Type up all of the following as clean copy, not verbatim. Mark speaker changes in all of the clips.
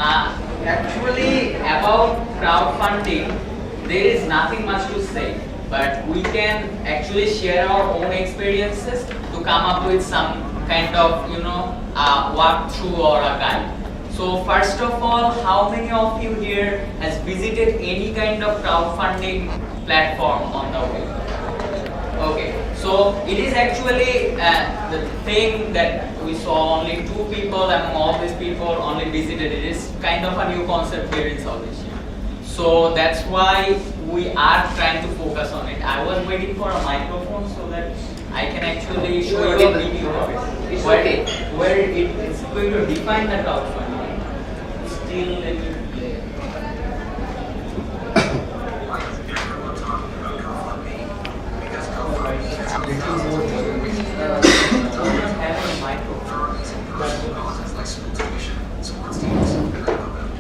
Speaker 1: Actually, about crowdfunding, there is nothing much to say, but we can actually share our own experiences to come up with some kind of, walkthrough or a guide. So first of all, how many of you here has visited any kind of crowdfunding platform on the web? Okay, so it is actually the thing that we saw only 2 people among all these people only visited. It is kind of a new concept here in South Asia. So that's why we are trying to focus on it. I was waiting for a microphone so that I can actually show you a video of it. Where it is going to define the crowdfunding. Still let me play.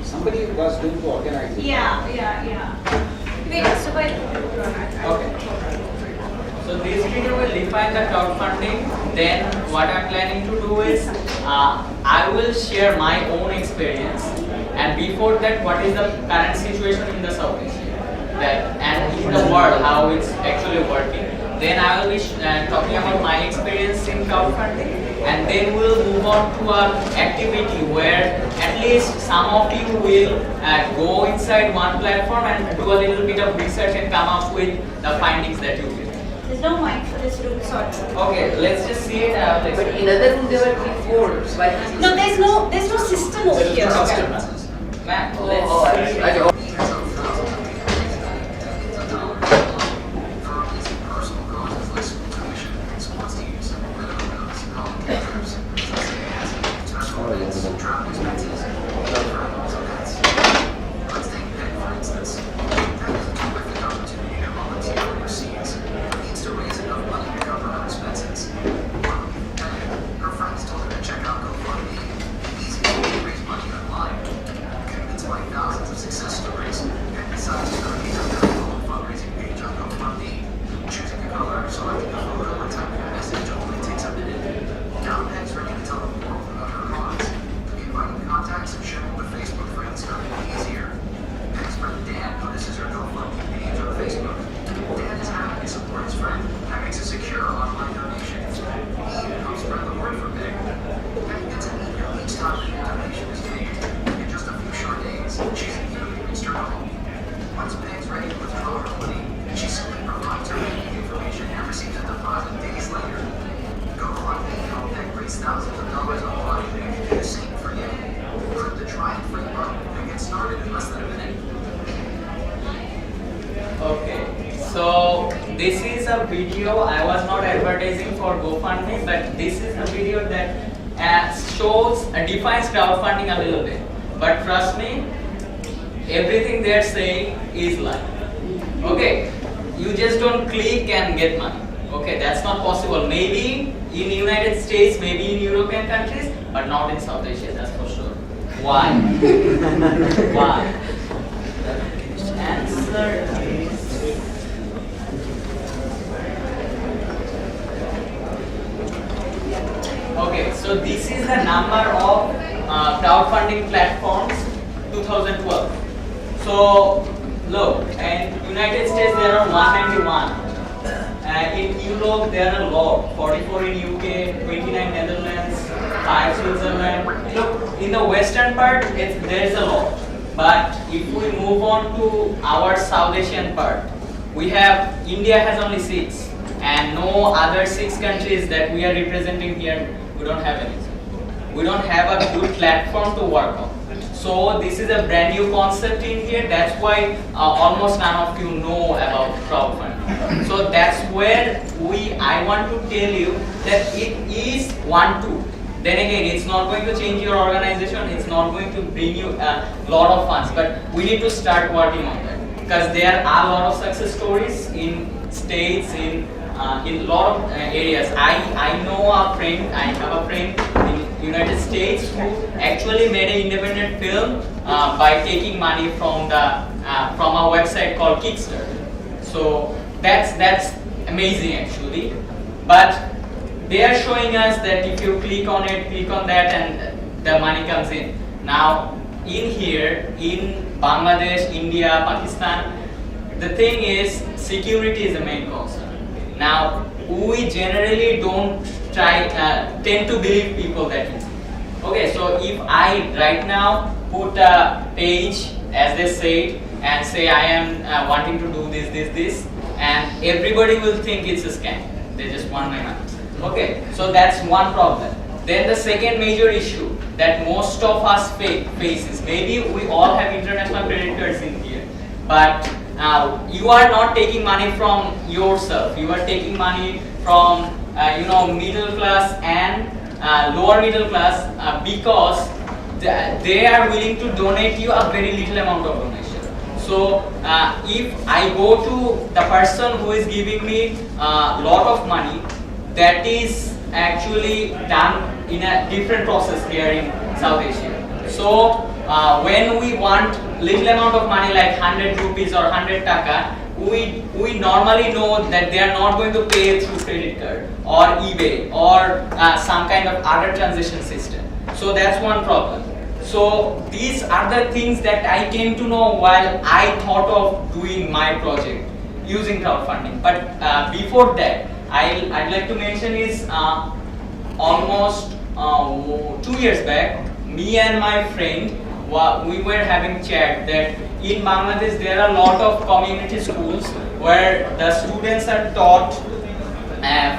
Speaker 2: Somebody was doing to organize it.
Speaker 3: Yeah. Wait, so by
Speaker 1: Okay. So this video will define the crowdfunding. Then what I'm planning to do is I will share my own experience, and before that, what is the current situation in the South Asia, and in the world, how it's actually working. Then I will be talking about my experience in crowdfunding, and then we'll move on to an activity where at least some of you will go inside one platform and do a little bit of research and come up with the findings that you get.
Speaker 3: there's no mic for this room, sorry.
Speaker 1: Okay, let's just see it.
Speaker 4: But in other room there were 3, 4. Why?
Speaker 3: No, there's no system over here.
Speaker 1: Okay. Ma'am, let's see. Okay, so this is a video. I was not advertising for GoFundMe, but this is a video that shows defines crowdfunding a little bit. But trust me, everything they're saying is lie. Okay, you just don't click and get money. Okay, that's not possible. Maybe in United States, maybe in European countries, but not in South Asia. That's for sure. Why? Why? The answer is. Okay, so this is the number of crowdfunding platforms 2012. So look, in United States there are 191. In Europe there are a lot, 44 in UK, 29 Netherlands, 5 Switzerland. Look, in the western part there is a lot. But if we move on to our South Asian part, we have India has only 6, and no other 6 countries that we are representing here. We don't have anything. We don't have a good platform to work on. So this is a brand new concept in here. That's why almost none of you know about crowdfunding. So that's where I want to tell you that it is one tool. Then again, it's not going to change your organization. It's not going to bring you a lot of funds. But we need to start working on that, because there are a lot of success stories in states, in a lot of areas. I know a friend. I have a friend in United States who actually made an independent film by taking money from a website called Kickstarter. So that's amazing actually. But they are showing us that if you click on it, click on that, and the money comes in. Now in here, in Bangladesh, India, Pakistan, the thing is security is the main concern. Now, we generally don't tend to believe people that easily. Okay, so if I right now put a page, as they say, and say I am wanting to do this, and everybody will think it's a scam. They just want my money. Okay, so that's one problem. Then the second major issue that most of us face is, maybe we all have international credit cards in here, but you are not taking money from yourself. You are taking money from middle class and lower middle class because they are willing to donate you a very little amount of donation. So if I go to the person who is giving me a lot of money, that is actually done in a different process here in South Asia. So when we want little amount of money like 100 rupees or 100 taka, we normally know that they are not going to pay through credit card or eBay or some kind of other transaction system. So that's one problem. So these are the things that I came to know while I thought of doing my project using crowdfunding. But before that, I'd like to mention is almost 2 years back, me and my friend, we were having chat that in Bangladesh there are a lot of community schools where the students are taught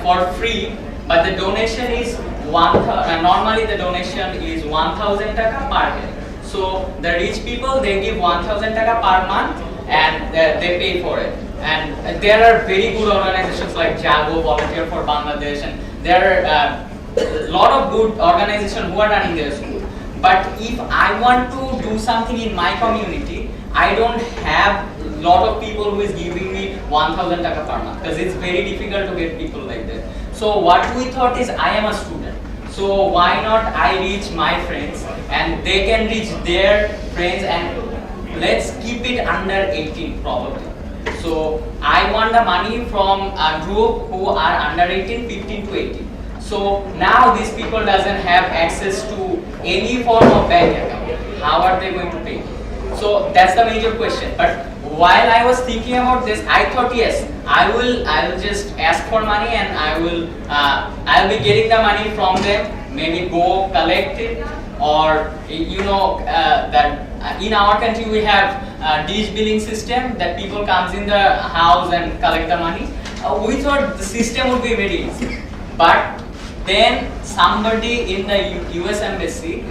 Speaker 1: for free, but the donation is normally the donation is 1,000 taka per head. So the rich people, they give 1,000 taka per month and they pay for it. And there are very good organizations like Jago, Volunteer for Bangladesh, and there are a lot of good organizations who are running their school. But if I want to do something in my community, I don't have a lot of people who is giving me 1,000 taka per month, because it's very difficult to get people like that. So what we thought is, I am a student, so why not I reach my friends and they can reach their friends, and let's keep it under 18 probably. So I want the money from a group who are under 18, 15 to 18. So now these people doesn't have access to any form of bank account. How are they going to pay? So that's the major question. But while I was thinking about this, I thought, yes, I will just ask for money and I'll be getting the money from them. Maybe go collect it, or that in our country we have dish billing system that people comes in the house and collect the money. We thought the system would be very easy, but then somebody in the US embassy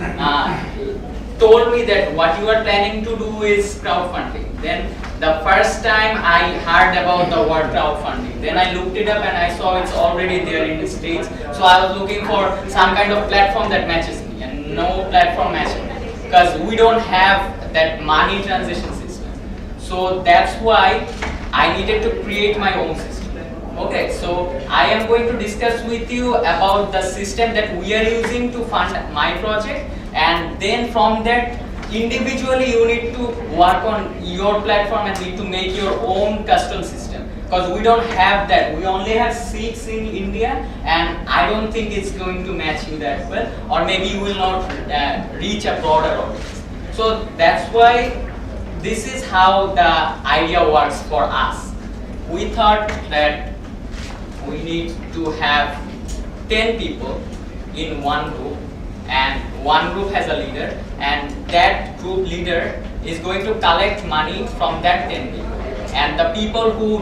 Speaker 1: told me that what you are planning to do is crowdfunding. Then the first time I heard about the word crowdfunding, then I looked it up and I saw it's already there in the States. So I was looking for some kind of platform that matches me, and no platform matches me because we don't have that money transition system. So that's why I needed to create my own system. Okay, so I am going to discuss with you about the system that we are using to fund my project, and then from that individually you need to work on your platform and need to make your own custom system, because we don't have that. We only have 6 in India, and I don't think it's going to match you that well, or maybe you will not reach a broader audience. So that's why this is how the idea works for us. We thought that we need to have 10 people in one group, and one group has a leader, and that group leader is going to collect money from that 10 people and the people who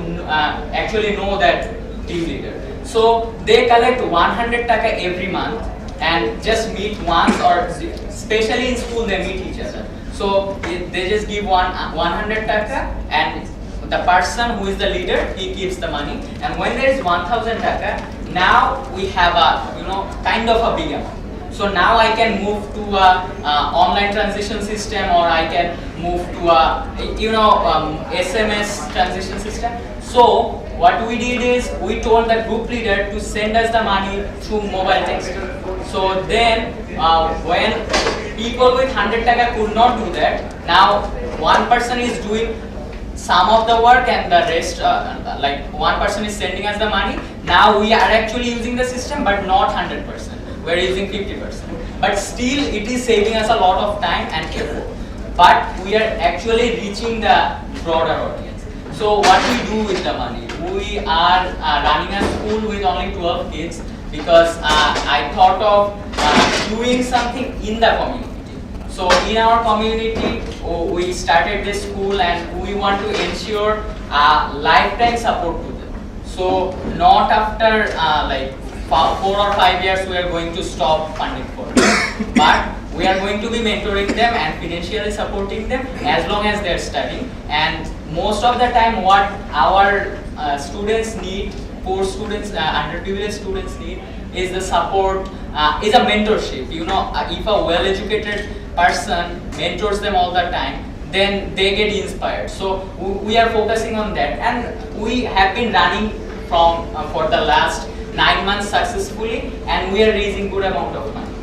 Speaker 1: actually know that team leader. So they collect 100 taka every month and just meet once, or especially in school they meet each other. So they just give 100 taka, and the person who is the leader, he keeps the money. And when there is 1,000 taka, now we have a kind of a big amount. So now I can move to a online transition system, or I can move to a SMS transition system. So what we did is, we told the group leader to send us the money through mobile text. So then when people with 100 taka could not do that, now one person is doing some of the work and the rest, like one person is sending us the money. Now we are actually using the system, but not 100%. We're using 50%. But still it is saving us a lot of time and effort. but we are actually reaching the broader audience. So what we do with the money? We are running a school with only 12 kids because I thought of doing something in the community. So in our community, we started this school and we want to ensure lifetime support to them. So not after like 4 or 5 years we are going to stop funding for them, but we are going to be mentoring them and financially supporting them as long as they are studying. And most of the time what our students need, poor students, underprivileged students need is the support, is a mentorship. You know, if a well-educated person mentors them all the time, then they get inspired. So we are focusing on that, and we have been running from for the last 9 months successfully, and we are raising good amount of money.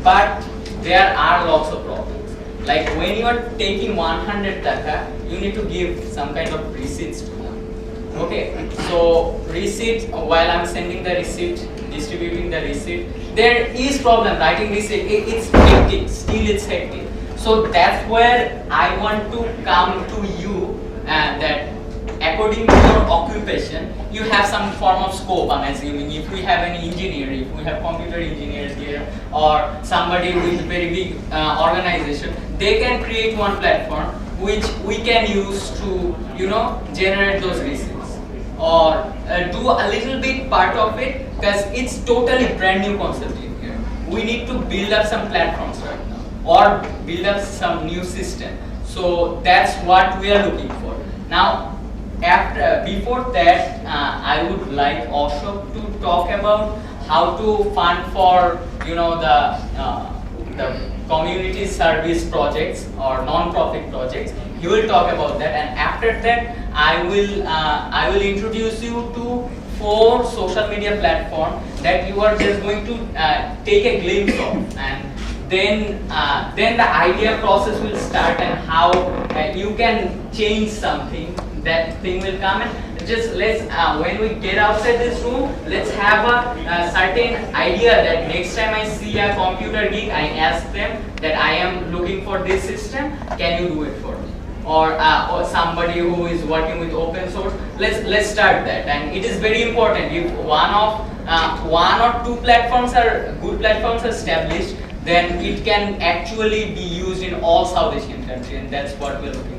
Speaker 1: But there are lots of problems. Like when you are taking 100 taka, you need to give some kind of receipts to them. Okay, so receipt, while I'm sending the receipt, distributing the receipt, there is problem writing receipt. It's hectic, still it's hectic. So that's where I want to come to you, that according to your occupation, you have some form of scope. I'm assuming if we have an engineer, if we have computer engineers here, or somebody with very big organization, they can create one platform which we can use to, you know, generate those receipts, or do a little bit part of it, because it's totally brand new concept in here. We need to build up some platforms right now, or build up some new system. So that's what we are looking for. Now, before that, I would like Ashok to talk about how to fund for, you know, the community service projects or non-profit projects. He will talk about that, and after that, I will introduce you to 4 social media platforms that you are just going to take a glimpse of, and then the idea process will start, and how you can change something. That thing will come, and just let's when we get outside this room, let's have a certain idea that next time I see a computer geek, I ask them that I am looking for this system, can you do it for me? Or somebody who is working with open source, let's start that. And it is very important, if one or two platforms are good platforms established, then it can actually be used in all South Asian countries, and that's what we're looking